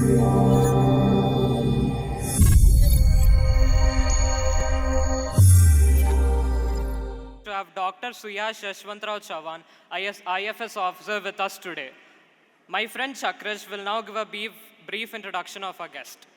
To have Dr. YESHWANTRAO CHAVAN, IFS officer with us today. My friend Chakrash will now give a brief introduction of our guest.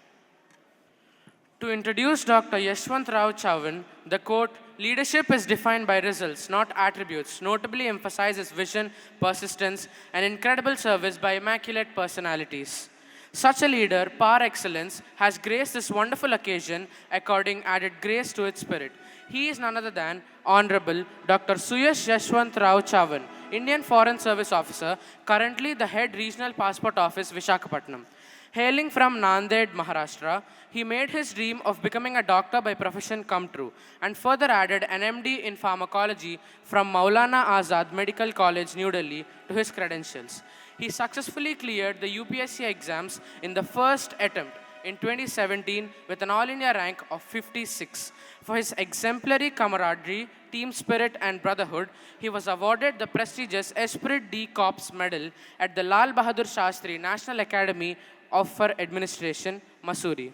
To introduce Dr. YESHWANTRAO CHAVAN, the quote, "Leadership is defined by results, not attributes," notably emphasizes vision, persistence, and incredible service by immaculate personalities. Such a leader, par excellence, has graced this wonderful occasion, according added grace to its spirit. He is none other than Honorable Dr. Yeshwantrao Chavan, Indian Foreign Service Officer, currently the Head Regional Passport Office, Visakhapatnam. Hailing from Nanded, Maharashtra, he made his dream of becoming a doctor by profession come true and further added an MD in pharmacology from Maulana Azad Medical College, New Delhi, to his credentials. He successfully cleared the UPSC exams in the first attempt in 2017 with an All India rank of 56. For his exemplary camaraderie, team spirit, and brotherhood, he was awarded the prestigious Esprit de Corps Medal at the Lal Bahadur Shastri National Academy for Administration, Mussoorie.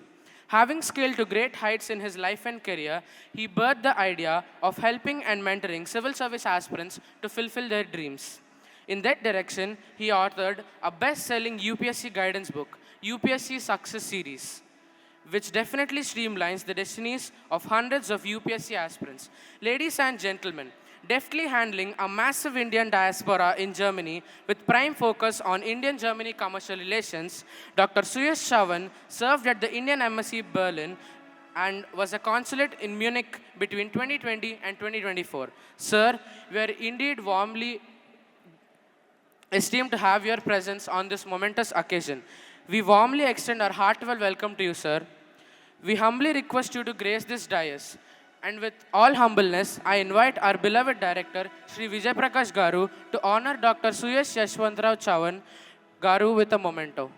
Having scaled to great heights in his life and career, he birthed the idea of helping and mentoring civil service aspirants to fulfill their dreams. In that direction, he authored a best-selling UPSC guidance book, UPSC Success Series, which definitely streamlines the destinies of hundreds of UPSC aspirants. Ladies and gentlemen, deftly handling a massive Indian diaspora in Germany with prime focus on Indian-Germany commercial relations, Dr. Suyash Chavan served at the Indian Embassy Berlin and was a consulate in Munich between 2020 and 2024. Sir, we are indeed warmly esteemed to have your presence on this momentous occasion. We warmly extend our heartfelt welcome to you, sir. We humbly request you to grace this dais. And with all humbleness, I invite our beloved director, Sri Vijay Prakash Garu, to honor Dr. Suyash Yeshwantrao Chavan Garu with a memento.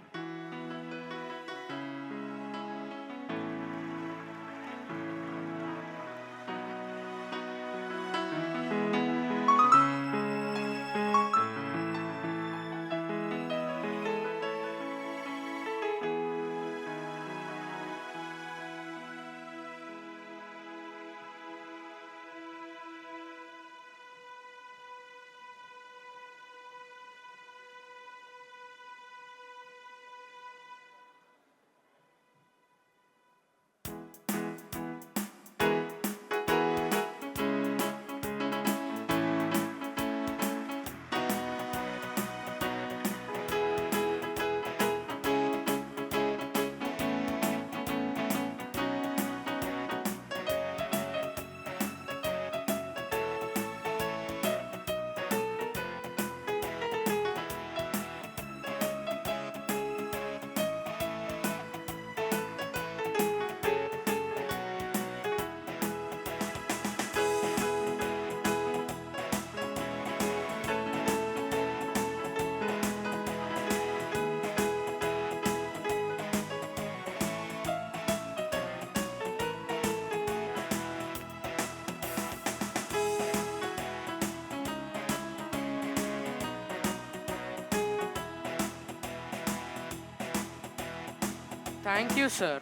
Thank you, sir.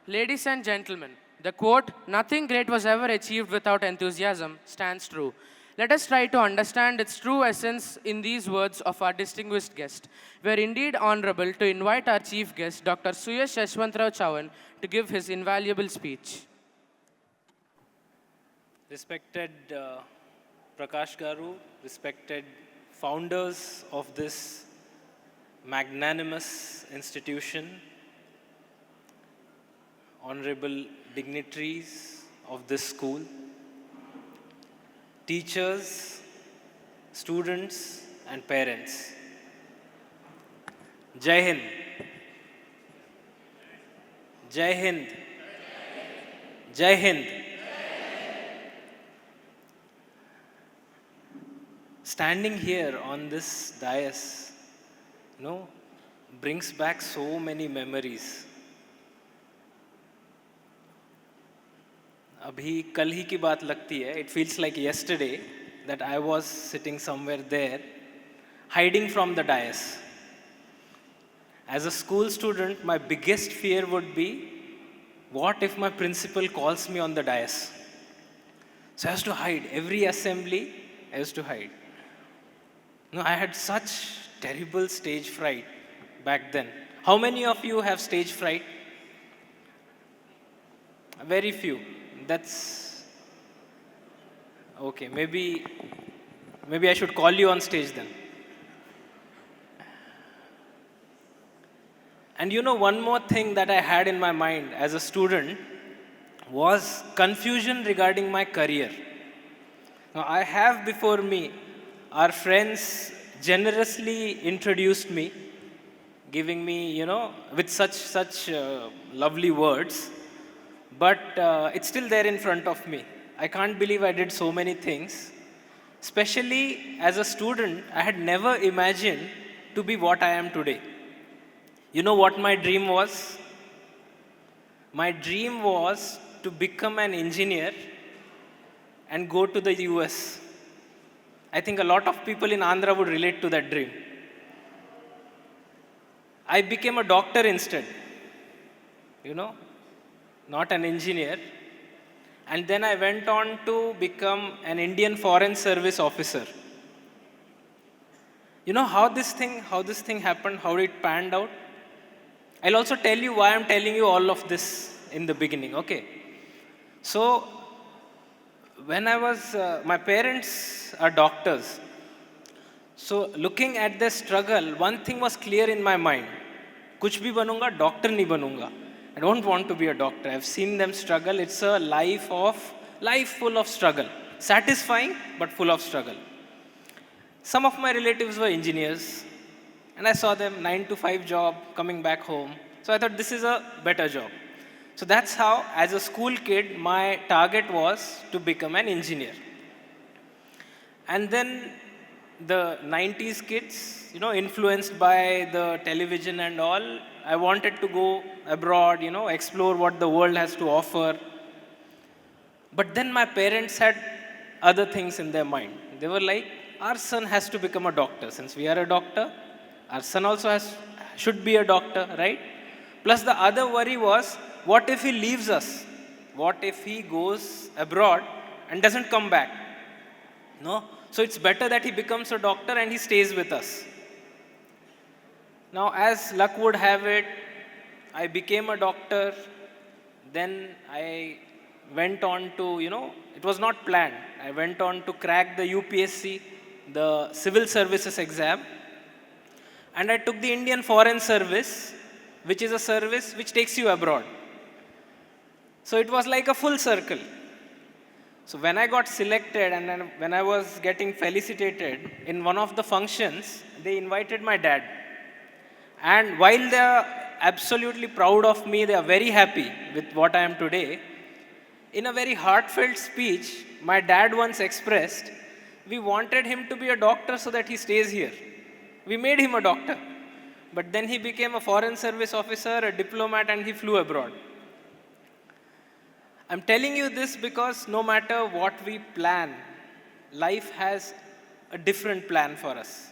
Ladies and gentlemen, the quote, "Nothing great was ever achieved without enthusiasm," stands true. Let us try to understand its true essence in these words of our distinguished guest. We are indeed honorable to invite our chief guest, Dr. Suyash Yeshwantrao Chavan, to give his invaluable speech. Respected Prakash Garu, respected founders of this magnanimous institution, honorable dignitaries of this school, teachers, students, and parents. Jai Hind. Jai Hind. Jai Hind. Standing here on this dais, brings back so many memories. अभी कल ही की बात लगती है. It feels like yesterday that I was sitting somewhere there, hiding from the dais. As a school student, my biggest fear would be, what if my principal calls me on the dais? So I used to hide. Every assembly, I used to hide. No, I had such terrible stage fright back then. How many of you have stage fright? Very few. That's okay. Maybe I should call you on stage then. And you know, one more thing that I had in my mind as a student was confusion regarding my career. Now, I have before me, our friends generously introduced me, giving me, with such lovely words. But it's still there in front of me. I can't believe I did so many things. Especially as a student, I had never imagined to be what I am today. You know what my dream was? My dream was to become an engineer and go to the US. I think a lot of people in Andhra would relate to that dream. I became a doctor instead, not an engineer. And then I went on to become an Indian Foreign Service officer. You know how this thing happened, how it panned out? I'll also tell you why I'm telling you all of this in the beginning, okay? So, when I was, my parents are doctors. So, looking at their struggle, one thing was clear in my mind. Kuch bhi banunga, doctor nahi banunga. I don't want to be a doctor. I've seen them struggle. It's a life full of struggle. Satisfying, but full of struggle. Some of my relatives were engineers, and I saw them 9 to 5 job coming back home. So I thought this is a better job. So that's how, as a school kid, my target was to become an engineer. And then the 90s kids, influenced by the television and all, I wanted to go abroad, explore what the world has to offer. But then my parents had other things in their mind. They were like, our son has to become a doctor. Since we are a doctor, our son also should be a doctor, right? Plus the other worry was, what if he leaves us? What if he goes abroad and doesn't come back? No? So it's better that he becomes a doctor and he stays with us. Now, as luck would have it, I became a doctor. Then I went on to, it was not planned. I went on to crack the UPSC, the civil services exam. And I took the Indian Foreign Service, which is a service which takes you abroad. So it was like a full circle. So when I got selected and then when I was getting felicitated in one of the functions, they invited my dad. And while they are absolutely proud of me, they are very happy with what I am today, in a very heartfelt speech, my dad once expressed, we wanted him to be a doctor so that he stays here. We made him a doctor. But then he became a foreign service officer, a diplomat, and he flew abroad. I'm telling you this because no matter what we plan, life has a different plan for us.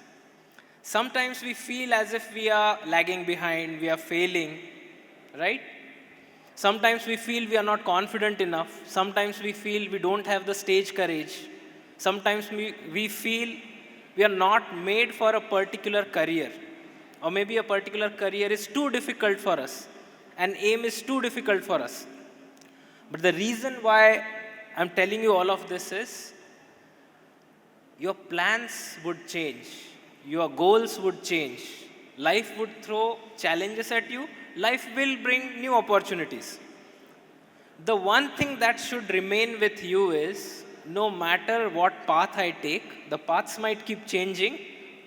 Sometimes we feel as if we are lagging behind, we are failing, right? Sometimes we feel we are not confident enough. Sometimes we feel we don't have the stage courage. Sometimes we feel we are not made for a particular career. Or maybe a particular career is too difficult for us. An aim is too difficult for us. But the reason why I'm telling you all of this is, your plans would change. Your goals would change. Life would throw challenges at you. Life will bring new opportunities. The one thing that should remain with you is, no matter what path I take, the paths might keep changing,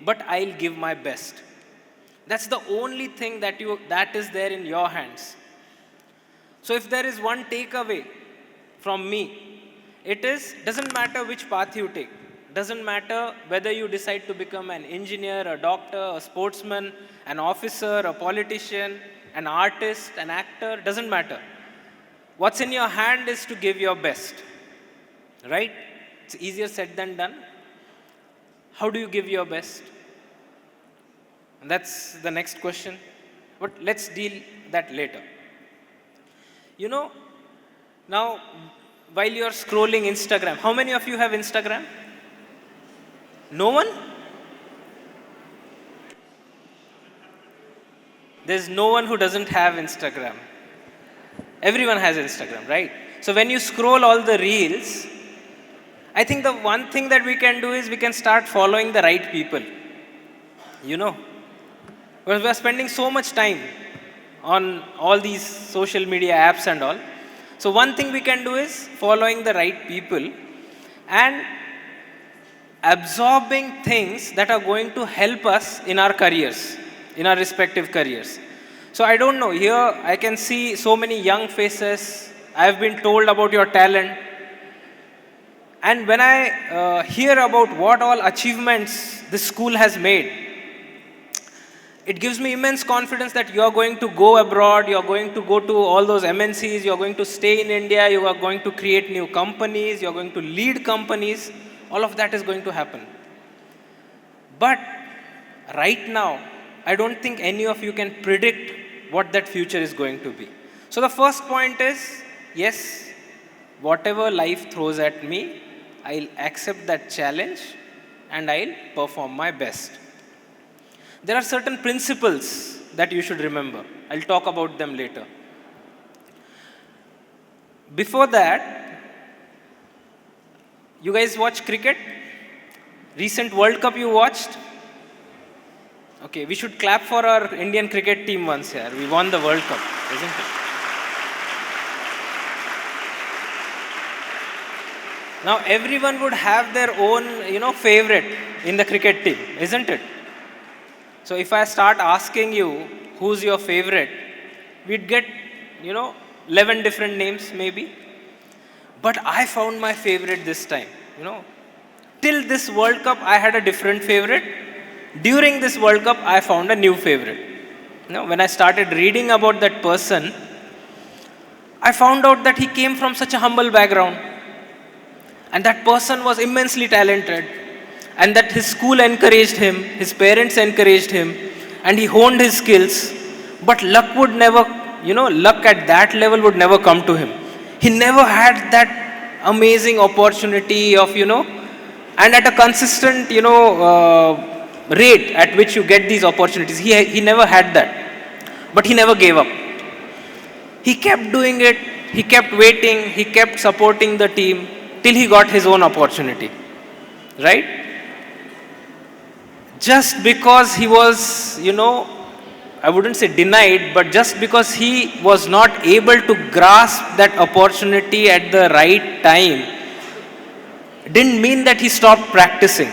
but I'll give my best. That's the only thing that is there in your hands. So if there is one takeaway from me, it is, doesn't matter which path you take. Doesn't matter whether you decide to become an engineer, a doctor, a sportsman, an officer, a politician, an artist, an actor, doesn't matter. What's in your hand is to give your best, right? It's easier said than done. How do you give your best? And that's the next question. But let's deal that later. You know, now while you're scrolling Instagram, how many of you have Instagram? No one? There's no one who doesn't have Instagram. Everyone has Instagram, right? So when you scroll all the reels, I think the one thing that we can do is we can start following the right people. You know, because we are spending so much time on all these social media apps and all. So one thing we can do is following the right people and absorbing things that are going to help us in our careers, in our respective careers. So I don't know, here I can see so many young faces. I have been told about your talent. And when I hear about what all achievements this school has made, it gives me immense confidence that you are going to go abroad, you are going to go to all those MNCs, you are going to stay in India, you are going to create new companies, you are going to lead companies. All of that is going to happen. But right now, I don't think any of you can predict what that future is going to be. So the first point is, yes, whatever life throws at me, I'll accept that challenge and I'll perform my best. There are certain principles that you should remember. I'll talk about them later. Before that, you guys watch cricket? Recent World Cup you watched? Okay, we should clap for our Indian cricket team once here. We won the World Cup, isn't it? Now everyone would have their own, favorite in the cricket team, isn't it? So if I start asking you who's your favorite, we'd get, 11 different names maybe. But I found my favorite this time, Till this World Cup, I had a different favorite. During this World Cup, I found a new favorite. When I started reading about that person, I found out that he came from such a humble background. And that person was immensely talented. And that his school encouraged him, his parents encouraged him, and he honed his skills. But luck would never, luck at that level would never come to him. He never had that amazing opportunity of, and at a consistent, rate at which you get these opportunities. He never had that. But he never gave up. He kept doing it, he kept waiting, he kept supporting the team till he got his own opportunity. Right? Just because he was, I wouldn't say denied, but just because he was not able to grasp that opportunity at the right time, didn't mean that he stopped practicing.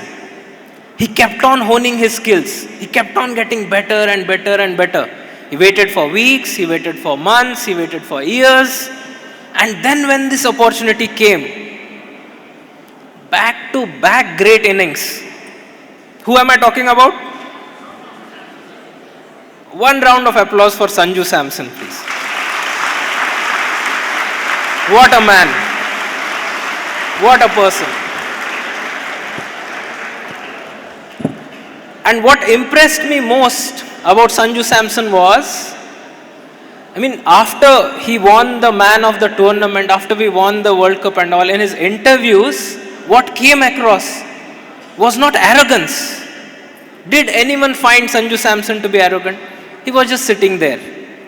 He kept on honing his skills. He kept on getting better and better and better. He waited for weeks, he waited for months, he waited for years. And then when this opportunity came, back to back great innings. Who am I talking about? One round of applause for Sanju Samson, please. What a man. What a person. And what impressed me most about Sanju Samson was, after he won the man of the tournament, after we won the World Cup and all, in his interviews, what came across was not arrogance. Did anyone find Sanju Samson to be arrogant? He was just sitting there,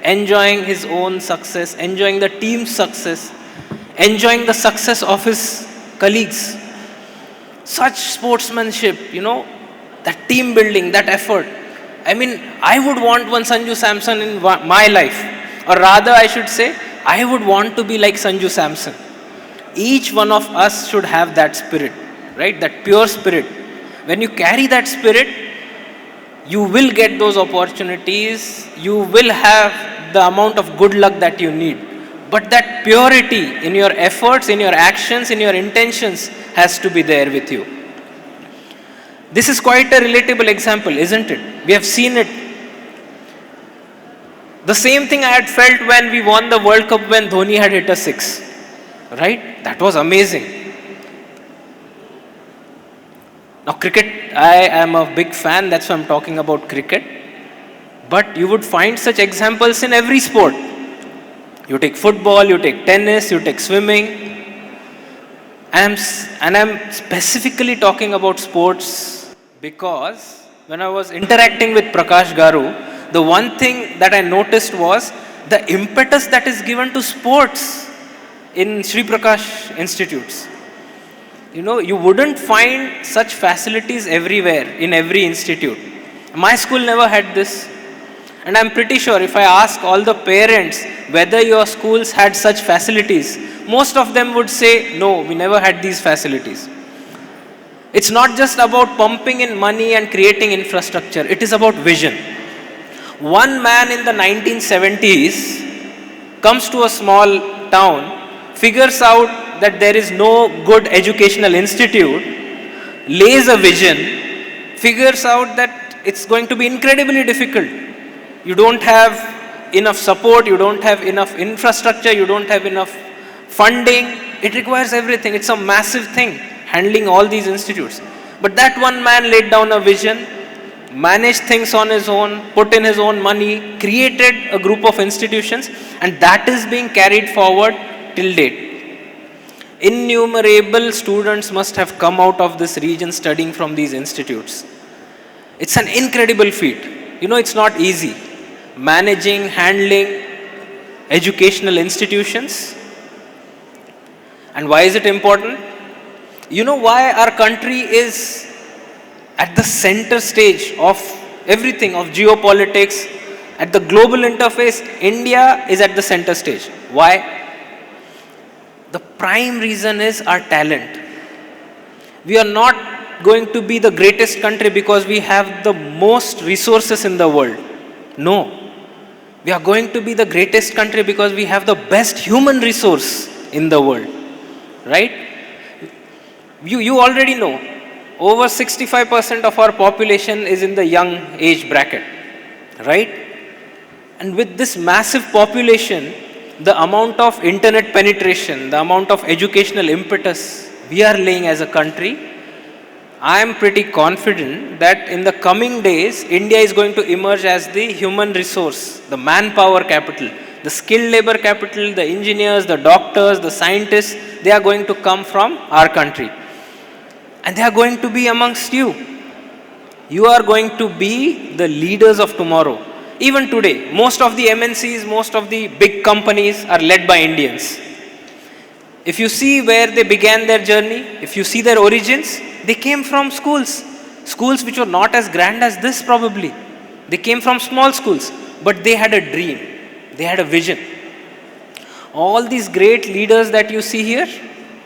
enjoying his own success, enjoying the team's success, enjoying the success of his colleagues. Such sportsmanship, that team building, that effort. I would want one Sanju Samson in my life. Or rather, I should say, I would want to be like Sanju Samson. Each one of us should have that spirit, right? That pure spirit. When you carry that spirit, you will get those opportunities. You will have the amount of good luck that you need. But that purity in your efforts, in your actions, in your intentions has to be there with you. This is quite a relatable example, isn't it? We have seen it. The same thing I had felt when we won the World Cup when Dhoni had hit a six. Right? That was amazing. Now cricket, I am a big fan, that's why I'm talking about cricket. But you would find such examples in every sport. You take football, you take tennis, you take swimming. And I'm specifically talking about sports because when I was interacting with Prakash Garu, the one thing that I noticed was the impetus that is given to sports in Sri Prakash institutes. You wouldn't find such facilities everywhere in every institute. My school never had this. And I'm pretty sure if I ask all the parents whether your schools had such facilities, most of them would say, no, we never had these facilities. It's not just about pumping in money and creating infrastructure, it is about vision. One man in the 1970s comes to a small town, figures out that there is no good educational institute, lays a vision, figures out that it's going to be incredibly difficult. You don't have enough support, you don't have enough infrastructure, you don't have enough funding. It requires everything. It's a massive thing, handling all these institutes. But that one man laid down a vision, managed things on his own, put in his own money, created a group of institutions, and that is being carried forward till date. Innumerable students must have come out of this region studying from these institutes. It's an incredible feat. It's not easy. Managing, handling educational institutions. And why is it important? Why our country is at the center stage of everything, of geopolitics, at the global interface. India is at the center stage. Why? The prime reason is our talent. We are not going to be the greatest country because we have the most resources in the world. No. We are going to be the greatest country because we have the best human resource in the world. Right? You already know, over 65% of our population is in the young age bracket. Right? And with this massive population, the amount of internet penetration, the amount of educational impetus we are laying as a country, I am pretty confident that in the coming days, India is going to emerge as the human resource, the manpower capital, the skilled labor capital, the engineers, the doctors, the scientists. They are going to come from our country. And they are going to be amongst you. You are going to be the leaders of tomorrow. Even today, most of the MNCs, most of the big companies are led by Indians. If you see where they began their journey, if you see their origins, they came from schools which were not as grand as this probably. They came from small schools, but they had a dream, they had a vision. All these great leaders that you see here,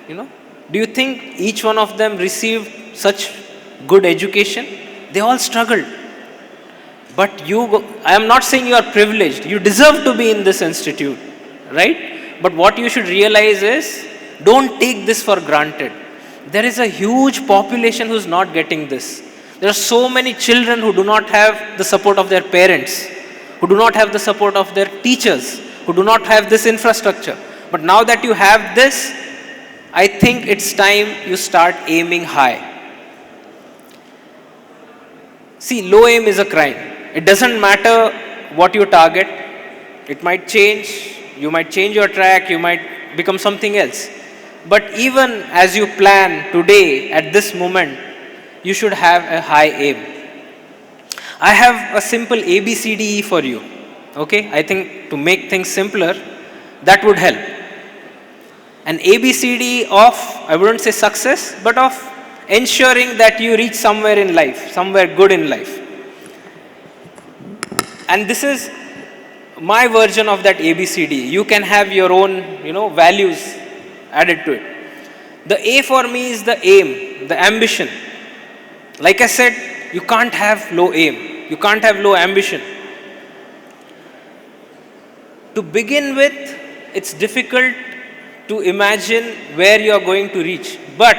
do you think each one of them received such good education? They all struggled. But I am not saying you are privileged, you deserve to be in this institute, right? But what you should realize is, don't take this for granted. There is a huge population who's not getting this. There are so many children who do not have the support of their parents, who do not have the support of their teachers, who do not have this infrastructure. But now that you have this, I think it's time you start aiming high. See, low aim is a crime. It doesn't matter what you target. It might change. You might change your track. You might become something else. But even as you plan today, at this moment, you should have a high aim. I have a simple ABCDE for you. Okay? I think to make things simpler, that would help. An ABCD of, I wouldn't say success, but of ensuring that you reach somewhere in life, somewhere good in life. And this is my version of that ABCD. You can have your own, values added to it. The A for me is the aim, the ambition. Like I said, you can't have low aim. You can't have low ambition. To begin with, it's difficult to imagine where you are going to reach. But,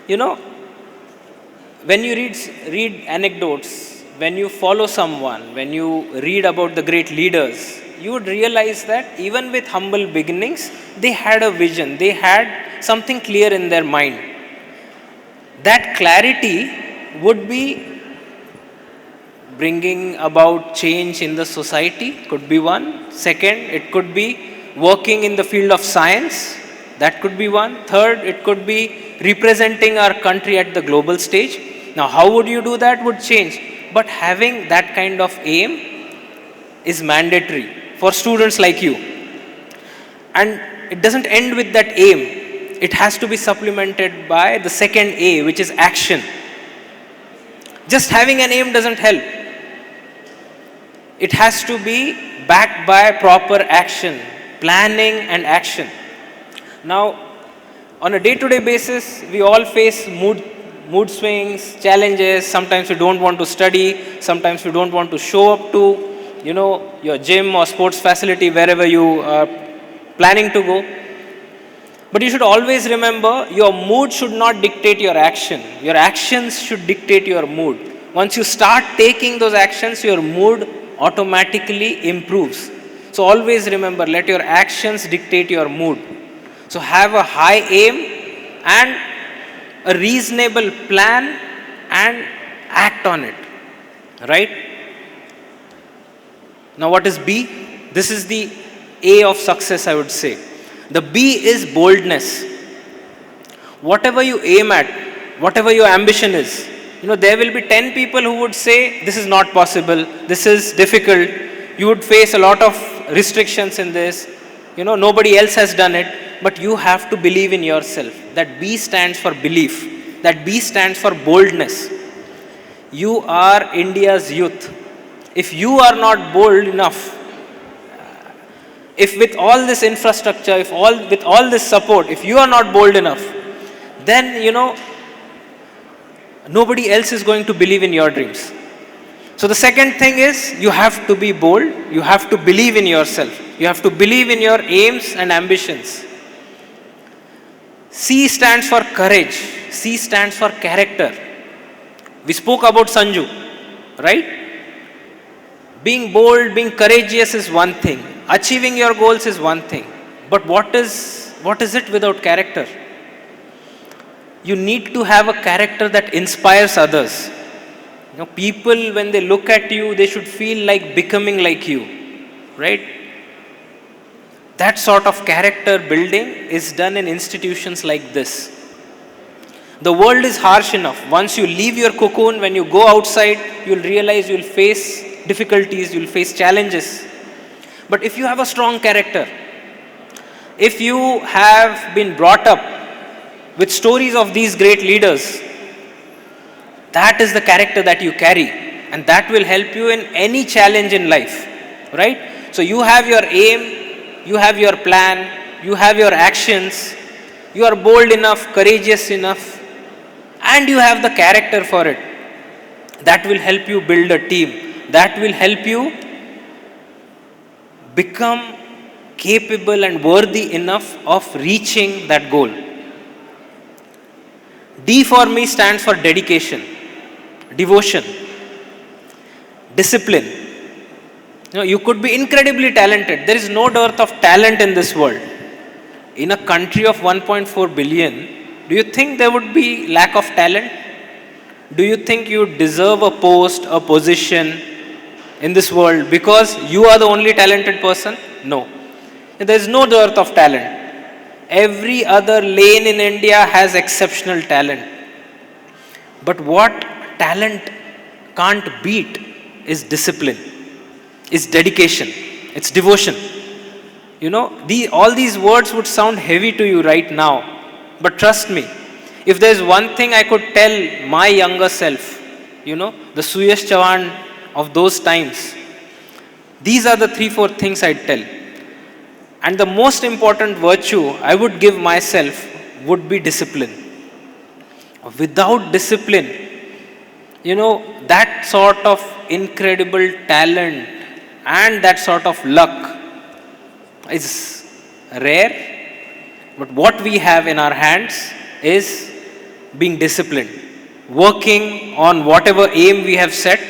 when you read anecdotes, when you follow someone, when you read about the great leaders, you would realize that even with humble beginnings, they had a vision, they had something clear in their mind. That clarity would be bringing about change in the society could be one. Second, it could be working in the field of science. That could be one. Third, it could be representing our country at the global stage. Now, how would you do that would change. But having that kind of aim is mandatory for students like you. And it doesn't end with that aim. It has to be supplemented by the second A, which is action. Just having an aim doesn't help. It has to be backed by proper action, planning and action. Now, on a day-to-day basis, we all face mood swings, challenges. Sometimes we don't want to study. Sometimes we don't want to show up to, your gym or sports facility, wherever you are planning to go. But you should always remember, your mood should not dictate your action. Your actions should dictate your mood. Once you start taking those actions, your mood automatically improves. So always remember, let your actions dictate your mood. So have a high aim and a reasonable plan and act on it. Right? Now what is B? This is the A of success, I would say. The B is boldness. Whatever you aim at, whatever your ambition is, there will be 10 people who would say, this is not possible, this is difficult, you would face a lot of restrictions in this, nobody else has done it, but you have to believe in yourself. That B stands for belief. That B stands for boldness. You are India's youth. If you are not bold enough, if with all this infrastructure, with all this support, if you are not bold enough, then, nobody else is going to believe in your dreams. So the second thing is, you have to be bold. You have to believe in yourself. You have to believe in your aims and ambitions. C stands for courage. C stands for character. We spoke about Sanju, right? Being bold, being courageous is one thing. Achieving your goals is one thing. But what is it without character? You need to have a character that inspires others. People, when they look at you, they should feel like becoming like you, right? That sort of character building is done in institutions like this. The world is harsh enough. Once you leave your cocoon, when you go outside, you'll realize you'll face difficulties, you'll face challenges. But if you have a strong character, if you have been brought up with stories of these great leaders, that is the character that you carry, and that will help you in any challenge in life, right? So you have your aim, you have your plan, you have your actions, you are bold enough, courageous enough, and you have the character for it. That will help you build a team. That will help you become capable and worthy enough of reaching that goal. D for me stands for dedication, devotion, discipline. You could be incredibly talented. There is no dearth of talent in this world. In a country of 1.4 billion, do you think there would be lack of talent? Do you think you deserve a post, a position in this world because you are the only talented person? No. There is no dearth of talent. Every other lane in India has exceptional talent. But what talent can't beat is discipline, is dedication, it's devotion. All these words would sound heavy to you right now. But trust me, if there's one thing I could tell my younger self, the SUYASH CHAVAN of those times, these are the 3-4 things I'd tell. And the most important virtue I would give myself would be discipline. Without discipline, that sort of incredible talent and that sort of luck is rare. But what we have in our hands is being disciplined, working on whatever aim we have set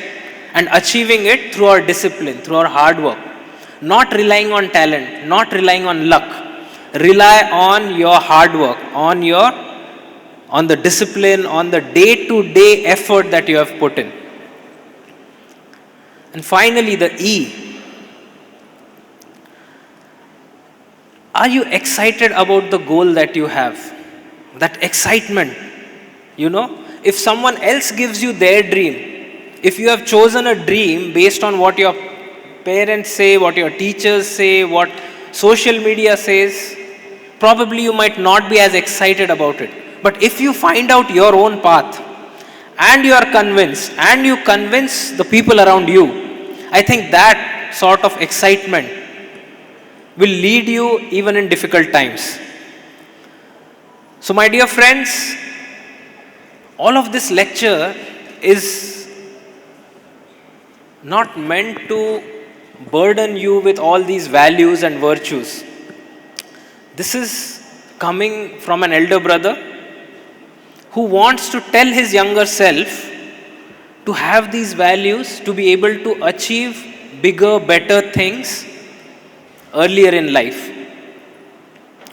and achieving it through our discipline, through our hard work. Not relying on talent, not relying on luck. Rely on your hard work, on the discipline, on the day-to-day effort that you have put in. And finally, the E. Are you excited about the goal that you have? That excitement, if someone else gives you their dream, if you have chosen a dream based on what your parents say, what your teachers say, what social media says, probably you might not be as excited about it. But if you find out your own path and you are convinced and you convince the people around you, I think that sort of excitement will lead you even in difficult times. So my dear friends, all of this lecture is not meant to burden you with all these values and virtues. This is coming from an elder brother who wants to tell his younger self to have these values, to be able to achieve bigger, better things earlier in life.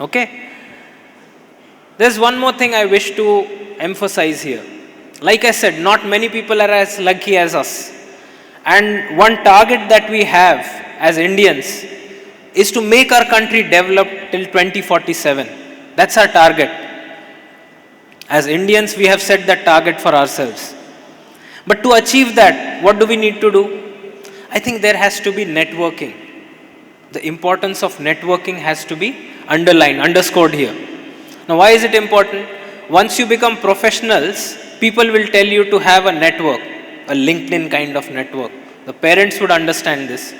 Okay? There's one more thing I wish to emphasize here. Like I said, not many people are as lucky as us. And one target that we have as Indians is to make our country develop till 2047. That's our target. As Indians, we have set that target for ourselves. But to achieve that, what do we need to do? I think there has to be networking. The importance of networking has to be underlined, underscored here. Now, why is it important? Once you become professionals, people will tell you to have a network, a LinkedIn kind of network. The parents would understand this.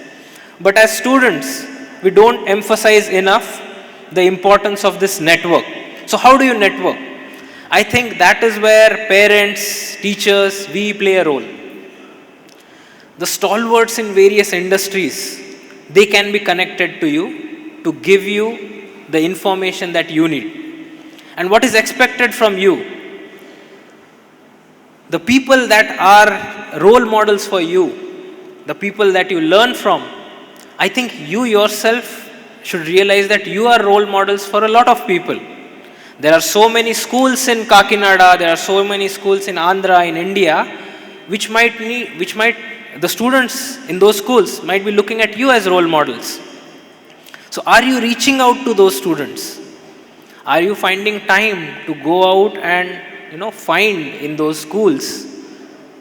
But as students, we don't emphasize enough the importance of this network. So how do you network? I think that is where parents, teachers, we play a role. The stalwarts in various industries, they can be connected to you to give you the information that you need. And what is expected from you? The people that are role models for you, the people that you learn from, I think you yourself should realize that you are role models for a lot of people. There are so many schools in Kakinada, there are so many schools in Andhra, in India, the students in those schools might be looking at you as role models. So are you reaching out to those students? Are you finding time to go out and find in those schools,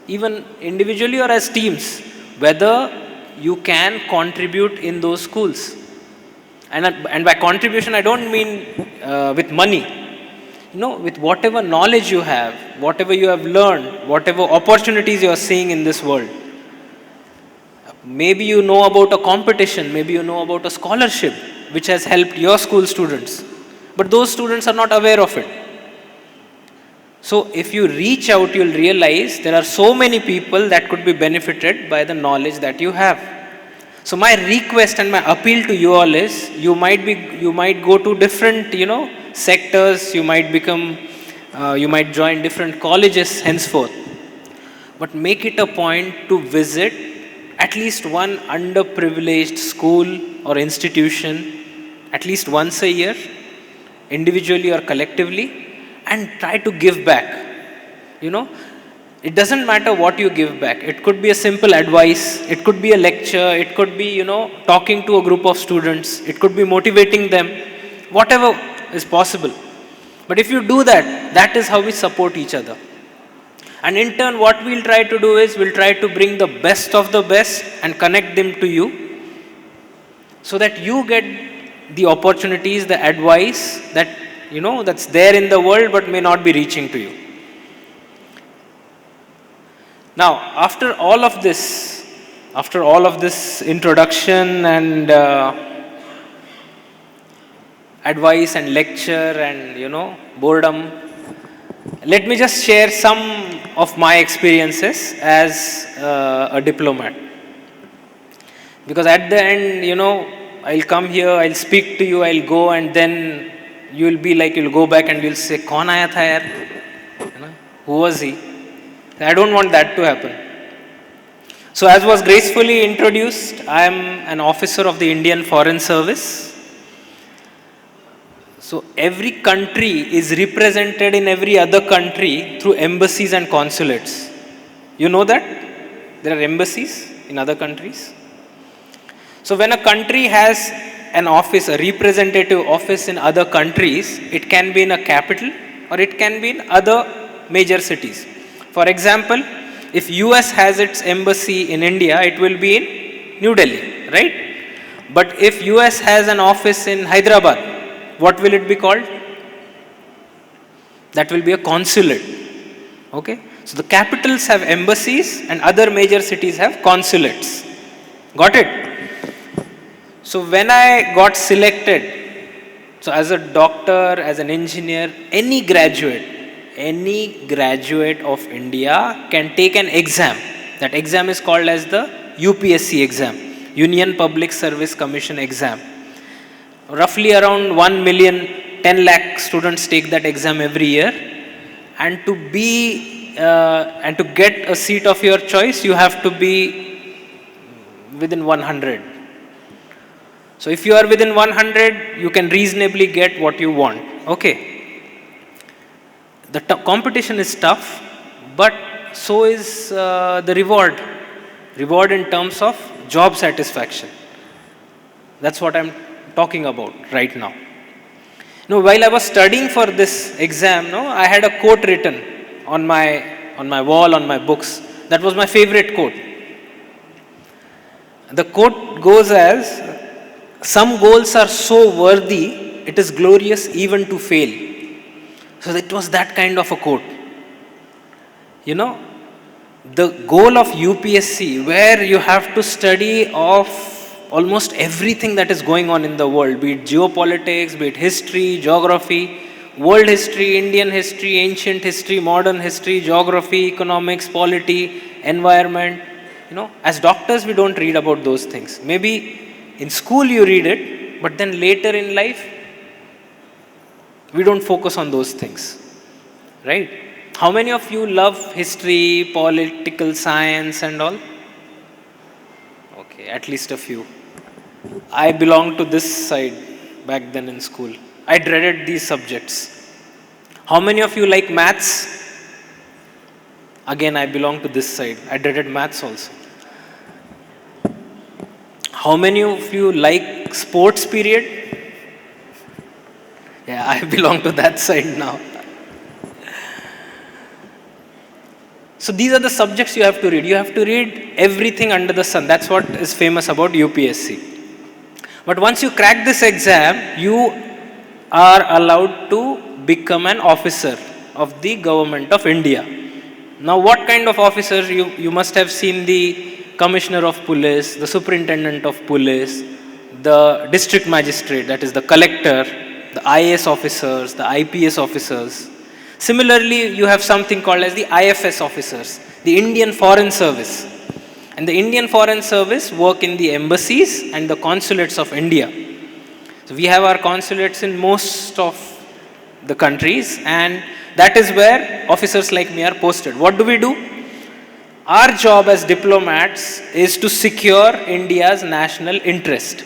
even individually or as teams, whether you can contribute in those schools? And by contribution, I don't mean with money. With whatever knowledge you have, whatever you have learned, whatever opportunities you are seeing in this world. Maybe you know about a competition, maybe you know about a scholarship which has helped your school students. But those students are not aware of it. So if you reach out, you'll realize there are so many people that could be benefited by the knowledge that you have. So my request and my appeal to you all is, you might go to different, sectors, you might join different colleges henceforth. But make it a point to visit at least one underprivileged school or institution at least once a year, individually or collectively, and try to give back. It doesn't matter what you give back. It could be a simple advice, it could be a lecture, it could be, talking to a group of students, it could be motivating them, whatever is possible. But if you do that, that is how we support each other. And in turn, what we'll try to do is, we'll try to bring the best of the best and connect them to you, so that you get the opportunities, the advice that, that's there in the world but may not be reaching to you. Now, after all of this introduction and advice and lecture and, boredom, let me just share some of my experiences as a diplomat. Because at the end, I'll come here, I'll speak to you, I'll go, and then you'll go back and you'll say, "Kaun aaya tha yaar?" Who was he? I don't want that to happen. So as was gracefully introduced, I am an officer of the Indian Foreign Service. So every country is represented in every other country through embassies and consulates. You know that? There are embassies in other countries? So when a country has an office, a representative office in other countries, it can be in a capital or it can be in other major cities. For example, if US has its embassy in India, it will be in New Delhi, right? But if US has an office in Hyderabad, what will it be called? That will be a consulate. Okay? So the capitals have embassies and other major cities have consulates. Got it? So when I got selected, so as a doctor, as an engineer, any graduate of India can take an exam. That exam is called as the UPSC exam, Union Public Service Commission exam. Roughly around 1 million, 10 lakh students take that exam every year. And to get a seat of your choice, you have to be within 100. So if you are within 100, you can reasonably get what you want. Okay. The competition is tough, but so is the reward. Reward in terms of job satisfaction. That's what I'm talking about right now. While I was studying for this exam, I had a quote written on my wall, on my books. That was my favorite quote. The quote goes as, "Some goals are so worthy, it is glorious even to fail." So it was that kind of a quote. The goal of UPSC, where you have to study of almost everything that is going on in the world, be it geopolitics, be it history, geography, world history, Indian history, ancient history, modern history, geography, economics, polity, environment. As doctors, we don't read about those things. Maybe in school you read it, but then later in life, we don't focus on those things, right? How many of you love history, political science and all? Okay, at least a few. I belonged to this side back then in school. I dreaded these subjects. How many of you like maths? Again, I belong to this side. I dreaded maths also. How many of you like sports period? Yeah, I belong to that side now. So these are the subjects you have to read. You have to read everything under the sun. That's what is famous about UPSC. But once you crack this exam, you are allowed to become an officer of the government of India. Now what kind of officers? You must have seen the commissioner of police, the superintendent of police, the district magistrate, that is the collector, the IAS officers, the IPS officers. Similarly, you have something called as the IFS officers, the Indian Foreign Service. And the Indian Foreign Service work in the embassies and the consulates of India. So we have our consulates in most of the countries, and that is where officers like me are posted. What do? Our job as diplomats is to secure India's national interest.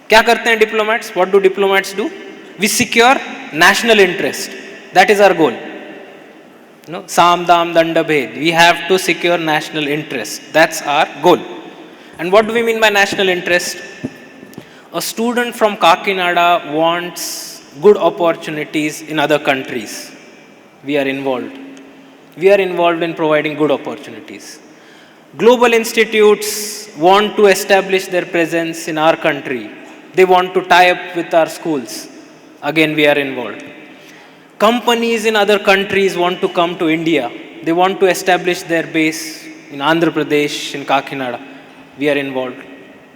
Kya karte hain diplomats? What do diplomats do? We secure national interest. That is our goal. Sam, dam, danda, bhed. We have to secure national interest. That's our goal. And what do we mean by national interest? A student from Kakinada wants good opportunities in other countries. We are involved. We are involved in providing good opportunities. Global institutes want to establish their presence in our country. They want to tie up with our schools. Again, we are involved. Companies in other countries want to come to India. They want to establish their base in Andhra Pradesh, in Kakinada. We are involved.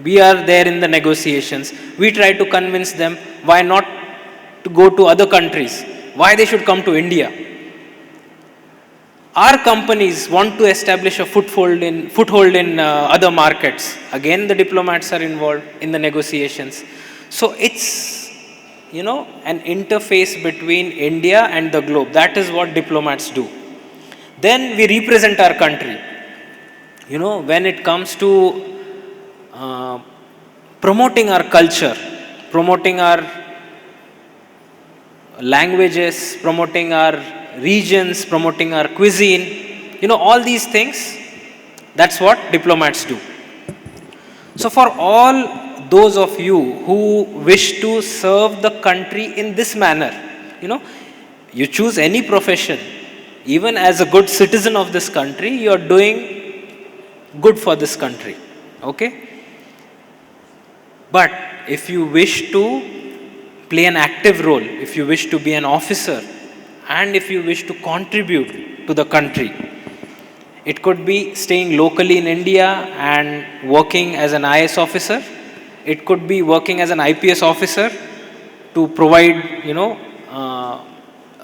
We are there in the negotiations. We try to convince them why not to go to other countries, why they should come to India. Our companies want to establish a foothold in other markets. Again, the diplomats are involved in the negotiations. So it's an interface between India and the globe. That is what diplomats do. Then we represent our country. When it comes to promoting our culture, promoting our languages, promoting our regions, promoting our cuisine, all these things, that's what diplomats do. So for all those of you who wish to serve the country in this manner, you choose any profession, even as a good citizen of this country, you are doing good for this country. Okay? But if you wish to play an active role, if you wish to be an officer, and if you wish to contribute to the country, it could be staying locally in India and working as an IS officer. It could be working as an IPS officer to provide,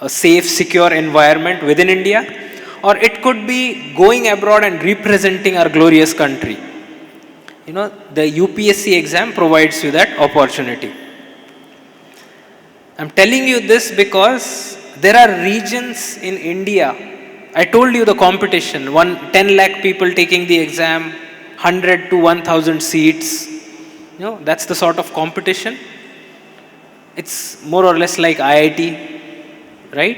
a safe, secure environment within India. Or it could be going abroad and representing our glorious country. The UPSC exam provides you that opportunity. I'm telling you this because there are regions in India. I told you the competition, 10 lakh people taking the exam, 100 to 1000 seats. That's the sort of competition. It's more or less like IIT, right?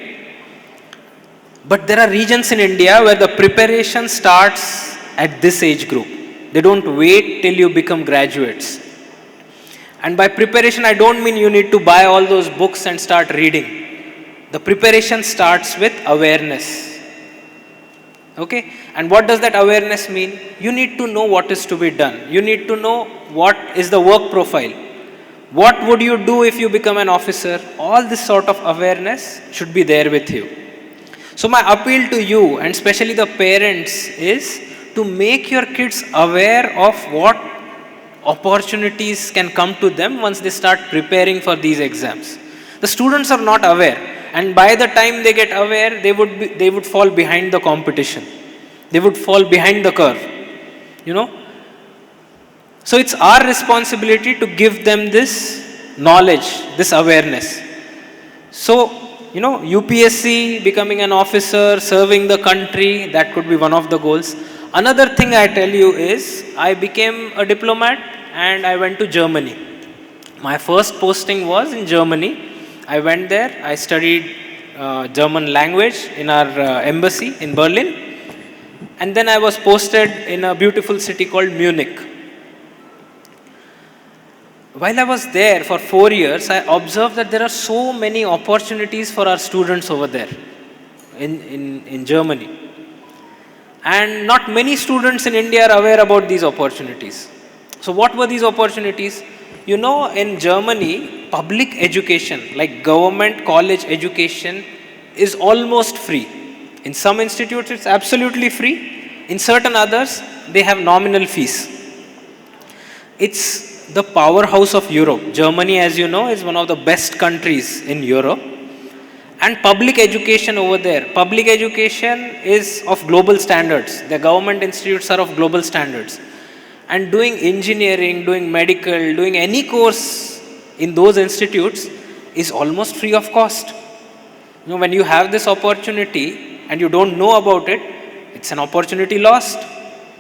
But there are regions in India where the preparation starts at this age group. They don't wait till you become graduates. And by preparation, I don't mean you need to buy all those books and start reading. The preparation starts with awareness. Okay? And what does that awareness mean? You need to know what is to be done. You need to know what is the work profile. What would you do if you become an officer? All this sort of awareness should be there with you. So my appeal to you, and especially the parents, is to make your kids aware of what opportunities can come to them once they start preparing for these exams. The students are not aware, and by the time they get aware, they would fall behind the competition. They would fall behind the curve. So it's our responsibility to give them this knowledge, this awareness. So, UPSC, becoming an officer, serving the country, that could be one of the goals. Another thing I tell you is, I became a diplomat and I went to Germany. My first posting was in Germany. I went there, I studied German language in our embassy in Berlin. And then I was posted in a beautiful city called Munich. While I was there for 4 years, I observed that there are so many opportunities for our students over there in Germany. And not many students in India are aware about these opportunities. So what were these opportunities? In Germany, public education, like government college education, is almost free. In some institutes, it's absolutely free. In certain others, they have nominal fees. It's the powerhouse of Europe. Germany, as you know, is one of the best countries in Europe. And public education over there, public education is of global standards. The government institutes are of global standards. And doing engineering, doing medical, doing any course in those institutes is almost free of cost. When you have this opportunity and you don't know about it, it's an opportunity lost.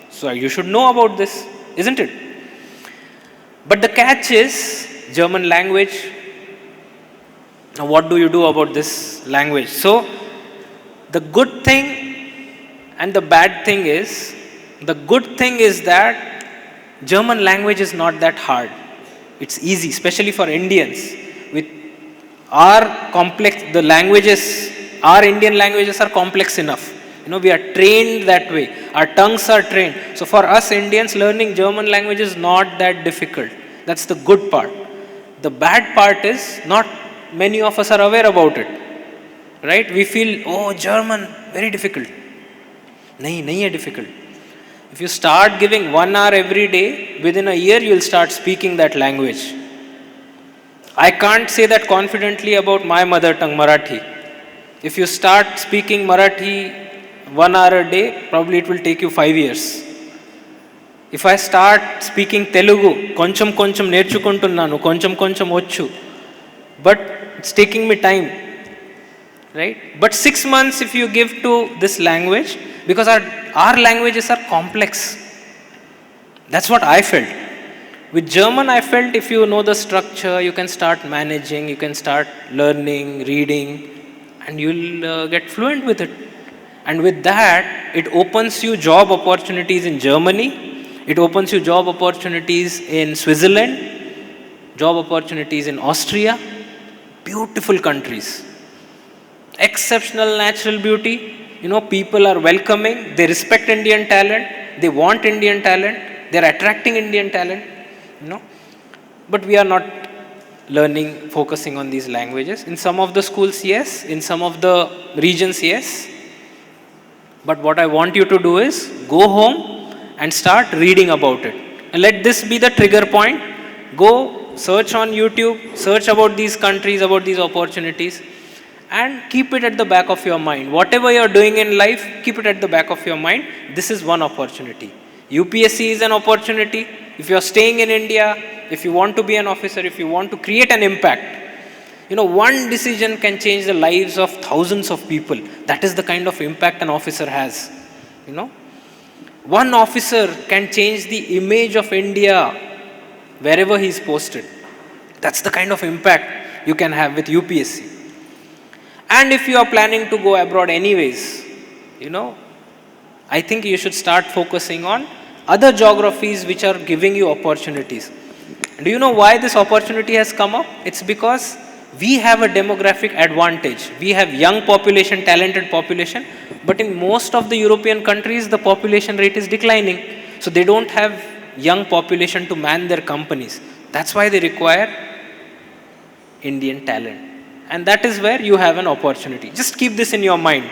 So you should know about this, isn't it? But the catch is German language. Now what do you do about this language? So the good thing and the bad thing is, the good thing is that German language is not that hard. It's easy, especially for Indians. With our complex, the languages, our Indian languages are complex enough. We are trained that way. Our tongues are trained. So for us Indians, learning German language is not that difficult. That's the good part. The bad part is not many of us are aware about it. Right? We feel, oh, German, very difficult. Nahi difficult. If you start giving 1 hour every day, within a year you will start speaking that language. I can't say that confidently about my mother tongue, Marathi. If you start speaking Marathi 1 hour a day, probably it will take you 5 years. If I start speaking Telugu, koncham nerchukuntunnanu, koncham vachu. But it's taking me time. Right? But 6 months if you give to this language, because our languages are complex. That's what I felt. With German, I felt if you know the structure, you can start managing, you can start learning, reading, and you'll get fluent with it. And with that, it opens you job opportunities in Germany, It opens you job opportunities in Switzerland, job opportunities in Austria, beautiful countries. Exceptional natural beauty, people are welcoming, they respect Indian talent, they want Indian talent, they're attracting Indian talent, But we are not learning, focusing on these languages. In some of the schools, yes. In some of the regions, yes. But what I want you to do is go home and start reading about it. And let this be the trigger point. Go search on YouTube, search about these countries, about these opportunities, and keep it at the back of your mind. Whatever you're doing in life, keep it at the back of your mind. This is one opportunity. UPSC is an opportunity. If you're staying in India, if you want to be an officer, if you want to create an impact, one decision can change the lives of thousands of people. That is the kind of impact an officer has. One officer can change the image of India wherever he is posted. That's the kind of impact you can have with UPSC. And if you are planning to go abroad anyways, I think you should start focusing on other geographies which are giving you opportunities. Do you know why this opportunity has come up? It's because we have a demographic advantage. We have young population, talented population, but in most of the European countries, the population rate is declining. So they don't have young population to man their companies. That's why they require Indian talent. And that is where you have an opportunity. Just keep this in your mind.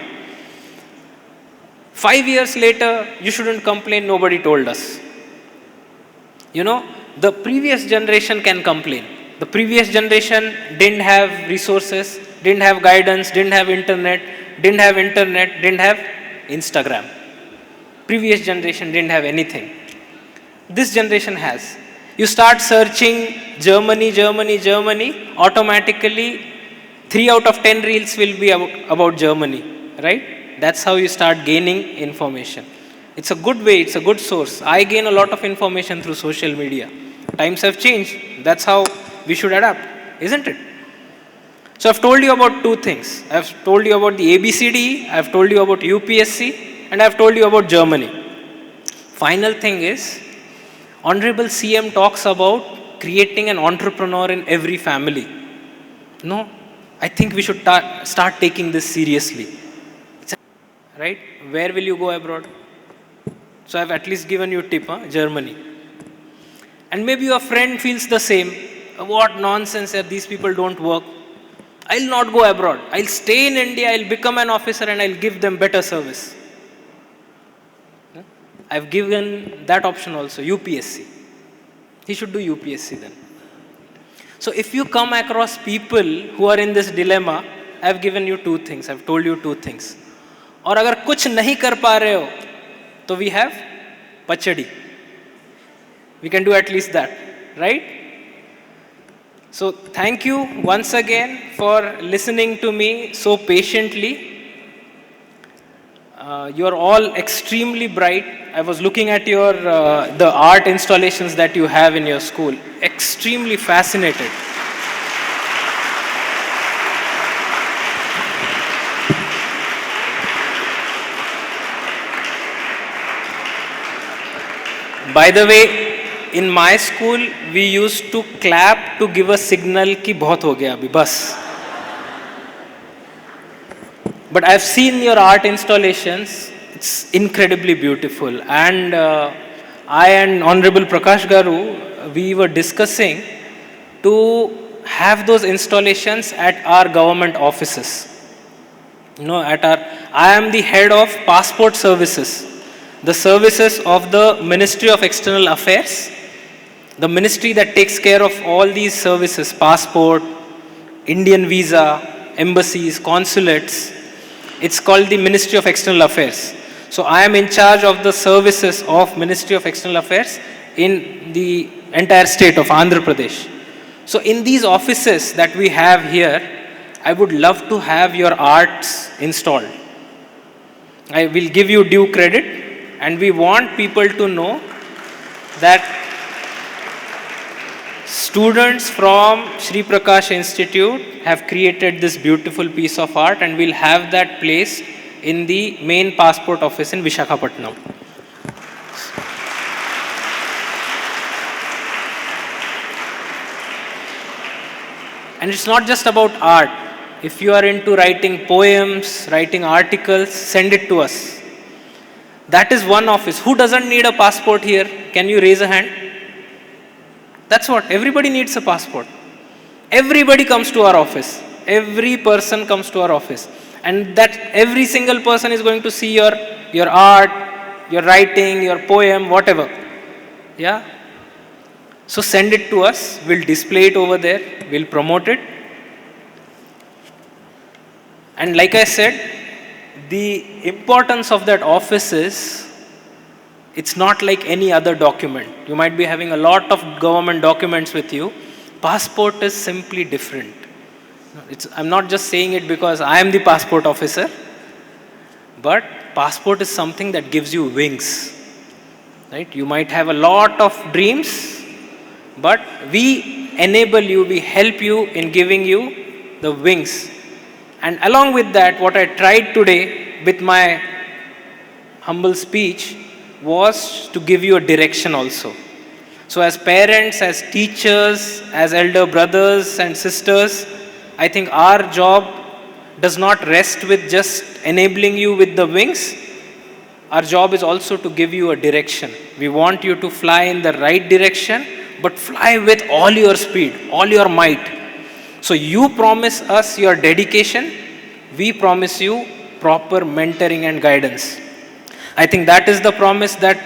5 years later, you shouldn't complain, nobody told us. The previous generation can complain. The previous generation didn't have resources, didn't have guidance, didn't have internet, didn't have Instagram. Previous generation didn't have anything. This generation has. You start searching Germany, automatically 3 out of 10 reels will be about Germany, right? That's how you start gaining information. It's a good way, it's a good source. I gain a lot of information through social media. Times have changed. That's how we should adapt, isn't it? So I've told you about 2 things. I've told you about the ABCD, I've told you about UPSC, and I've told you about Germany. Final thing is, Honorable CM talks about creating an entrepreneur in every family. No, I think we should start taking this seriously. Right? Where will you go abroad? So I've at least given you a tip, Germany. And maybe your friend feels the same. What nonsense, these people don't work. I'll not go abroad. I'll stay in India, I'll become an officer and I'll give them better service. I've given that option also, UPSC. He should do UPSC then. So if you come across people who are in this dilemma, I've given you 2 things. I've told you 2 things. और अगर कुछ नहीं कर पा रहे हो, तो we have pachadi. We can do at least that, right? So thank you once again for listening to me so patiently. You are all extremely bright. I was looking at your the art installations that you have in your school. Extremely fascinated. By the way, in my school, we used to clap to give a signal कि बहुत हो गया अभी बस. But I've seen your art installations. It's incredibly beautiful. And I and Honorable Prakash Garu, we were discussing to have those installations at our government offices. I am the head of passport services. The services of the Ministry of External Affairs, the ministry that takes care of all these services, passport, Indian visa, embassies, consulates. It's called the Ministry of External Affairs. So I am in charge of the services of Ministry of External Affairs in the entire state of Andhra Pradesh. So in these offices that we have here, I would love to have your arts installed. I will give you due credit. And we want people to know that students from Shri Prakash Institute have created this beautiful piece of art and we'll have that placed in the main passport office in Visakhapatnam. And it's not just about art. If you are into writing poems, writing articles, send it to us. That is one office. Who doesn't need a passport here? Can you raise a hand? That's what. Everybody needs a passport. Everybody comes to our office. Every person comes to our office. And that every single person is going to see your art, your writing, your poem, whatever. Yeah? So send it to us. We'll display it over there. We'll promote it. And like I said, the importance of that office is, it's not like any other document. You might be having a lot of government documents with you. Passport is simply different. I'm not just saying it because I am the passport officer, but passport is something that gives you wings. Right? You might have a lot of dreams, but we enable you, we help you in giving you the wings. And along with that, what I tried today with my humble speech was to give you a direction also. So as parents, as teachers, as elder brothers and sisters, I think our job does not rest with just enabling you with the wings. Our job is also to give you a direction. We want you to fly in the right direction, but fly with all your speed, all your might. So you promise us your dedication, we promise you proper mentoring and guidance. I think that is the promise that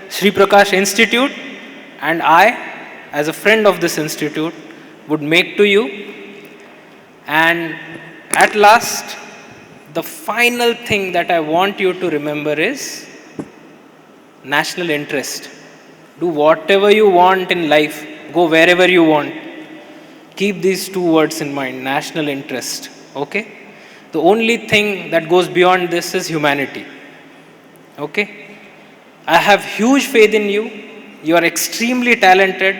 Sri Prakash Institute and I, as a friend of this institute, would make to you. And at last, the final thing that I want you to remember is national interest. Do whatever you want in life, go wherever you want. Keep these two words in mind, national interest, okay? The only thing that goes beyond this is humanity, okay? I have huge faith in you. You are extremely talented.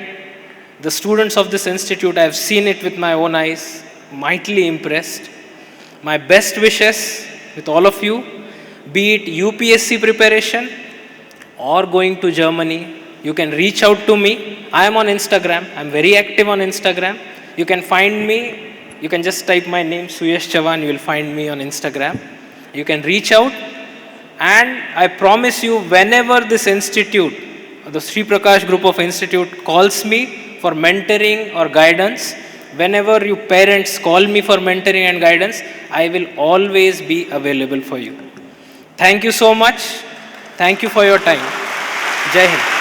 The students of this institute, I have seen it with my own eyes, mightily impressed. My best wishes with all of you, be it UPSC preparation or going to Germany. You can reach out to me. I am on Instagram. I'm very active on Instagram. You can find me. You can just type my name, SUYASH CHAVAN. You will find me on Instagram. You can reach out. And I promise you, whenever this institute, the Sri Prakash group of institute calls me for mentoring or guidance, whenever you parents call me for mentoring and guidance, I will always be available for you. Thank you so much. Thank you for your time. Jai Hind.